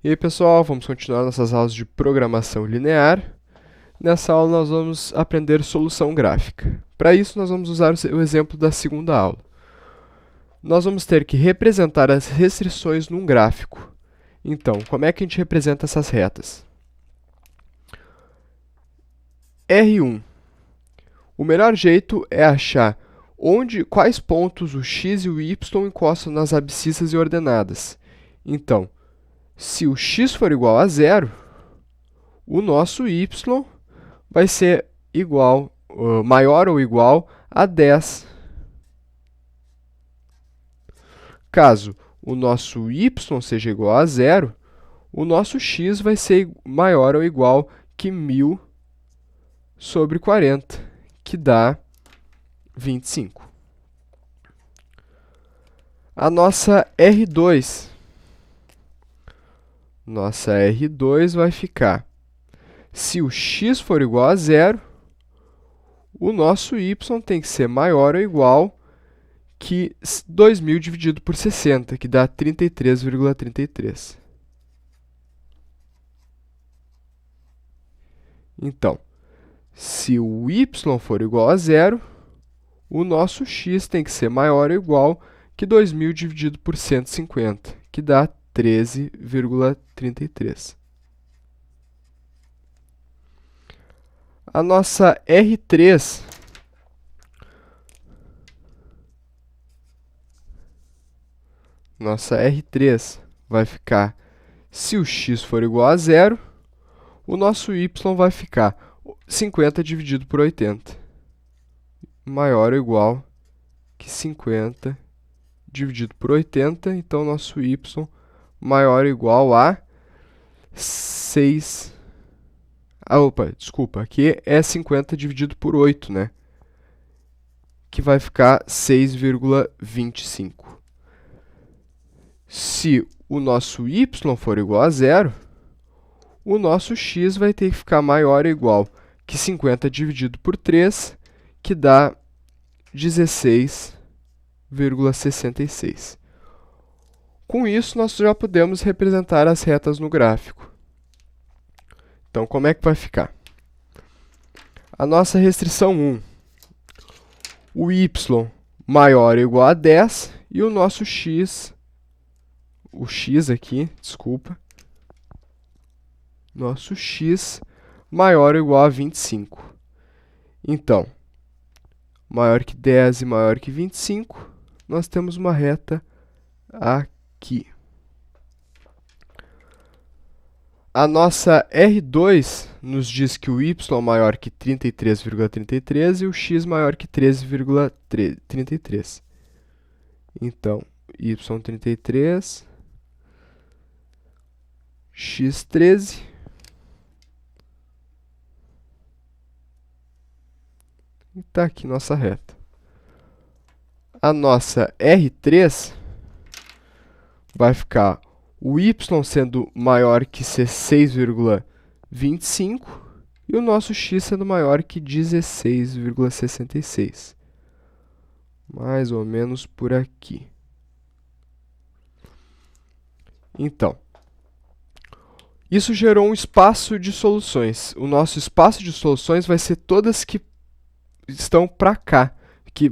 E aí, pessoal, vamos continuar nossas aulas de programação linear. Nessa aula, nós vamos aprender solução gráfica. Para isso, nós vamos usar o exemplo da segunda aula. Nós vamos ter que representar as restrições num gráfico. Então, como é que a gente representa essas retas? R1. O melhor jeito é achar quais pontos o x e o y encostam nas abscissas e ordenadas. Então, se o x for igual a zero, o nosso y vai ser maior ou igual a 10. Caso o nosso y seja igual a zero, o nosso x vai ser maior ou igual que 1000 sobre 40, que dá 25. A nossa R2 vai ficar, se o x for igual a zero, o nosso y tem que ser maior ou igual que 2000 dividido por 60, que dá 33,33. Então, se o y for igual a zero, o nosso x tem que ser maior ou igual que 2000 dividido por 150, que dá 13,33. A nossa R3 vai ficar, se o x for igual a zero, o nosso y vai ficar 50 dividido por 80, maior ou igual que 50 dividido por 80, então nosso y maior ou igual a 6. Desculpa, aqui é 50 dividido por 8, né? Que vai ficar 6,25. Se o nosso y for igual a zero, o nosso x vai ter que ficar maior ou igual que 50 dividido por 3, que dá 16,66. Com isso, nós já podemos representar as retas no gráfico. Então, como é que vai ficar? A nossa restrição 1, o y maior ou igual a 10 e o nosso x, nosso x maior ou igual a 25. Então, maior que 10 e maior que 25, nós temos uma reta aqui. A nossa R2 nos diz que o y é maior que 33,33 e o x maior que 13,33. Então, y 33, x 13, e está aqui nossa reta. A nossa R3 vai ficar o y sendo maior que 6,25 e o nosso x sendo maior que 16,66. Mais ou menos por aqui. Então, isso gerou um espaço de soluções. O nosso espaço de soluções vai ser todas que estão para cá, que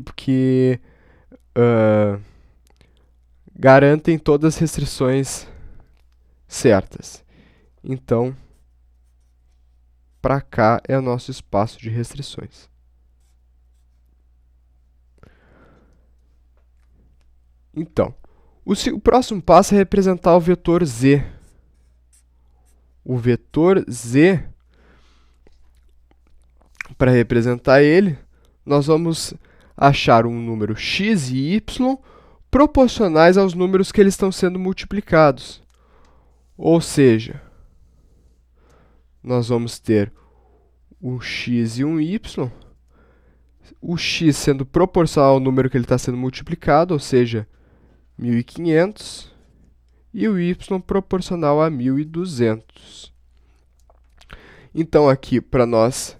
garantem todas as restrições certas. Então, para cá é o nosso espaço de restrições. Então, o próximo passo é representar o vetor z. O vetor z, para representar ele, nós vamos achar um número x e y proporcionais aos números que eles estão sendo multiplicados. Ou seja, nós vamos ter um x e um y, o x sendo proporcional ao número que ele está sendo multiplicado, ou seja, 1.500, e o y proporcional a 1.200. Então, aqui, para nós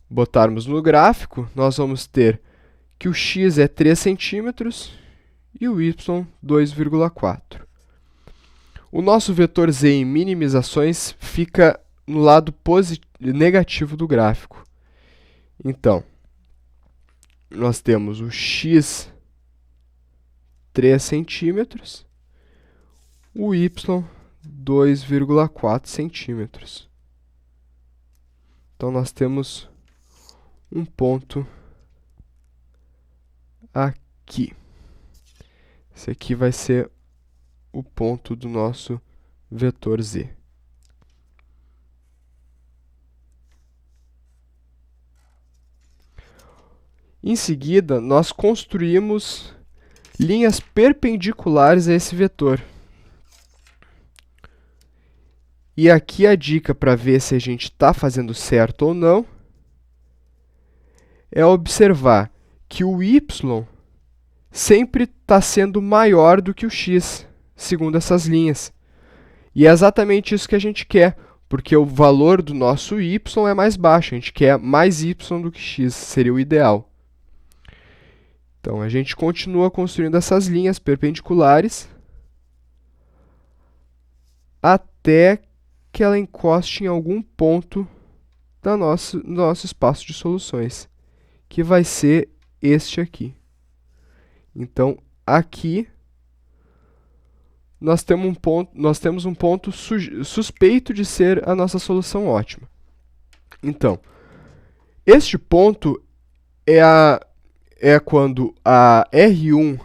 botarmos no gráfico, nós vamos ter que o x é 3 centímetros e o y 2,4. O nosso vetor z em minimizações fica no lado negativo do gráfico. Então, nós temos o x 3 centímetros, o y 2,4 centímetros. Então, nós temos um ponto aqui. Esse aqui vai ser o ponto do nosso vetor z. Em seguida, nós construímos linhas perpendiculares a esse vetor. E aqui a dica para ver se a gente está fazendo certo ou não é observar que o y sempre está sendo maior do que o x, segundo essas linhas. E é exatamente isso que a gente quer, porque o valor do nosso y é mais baixo, a gente quer mais y do que x, seria o ideal. Então, a gente continua construindo essas linhas perpendiculares até que ela encoste em algum ponto do nosso espaço de soluções, que vai ser este aqui. Então, aqui, nós temos um ponto suspeito de ser a nossa solução ótima. Então, este ponto é quando a R1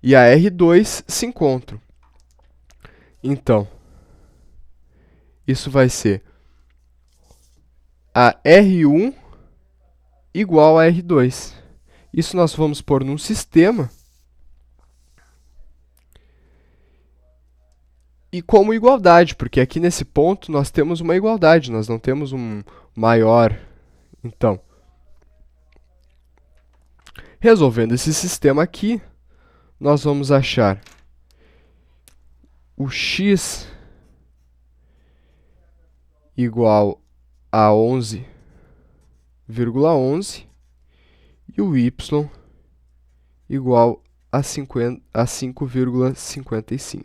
e a R2 se encontram. Então, isso vai ser a R1 igual a R2. Isso nós vamos pôr num sistema e como igualdade, porque aqui nesse ponto nós temos uma igualdade, nós não temos um maior. Então, resolvendo esse sistema aqui, nós vamos achar o x igual a 11,11 e o y igual a 5,55.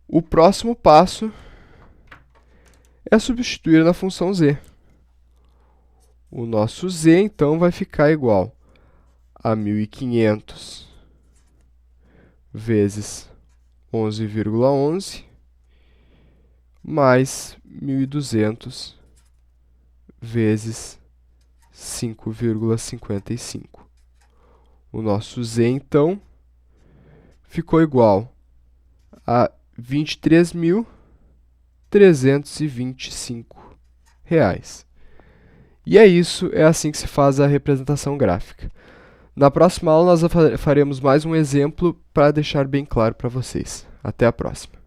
O próximo passo é substituir na função z. O nosso z, então, vai ficar igual a 1.500 vezes 11,11 mais 1.200 vezes 5,55. O nosso z, então, ficou igual a R$ 23.325. E é isso, é assim que se faz a representação gráfica. Na próxima aula, nós faremos mais um exemplo para deixar bem claro para vocês. Até a próxima.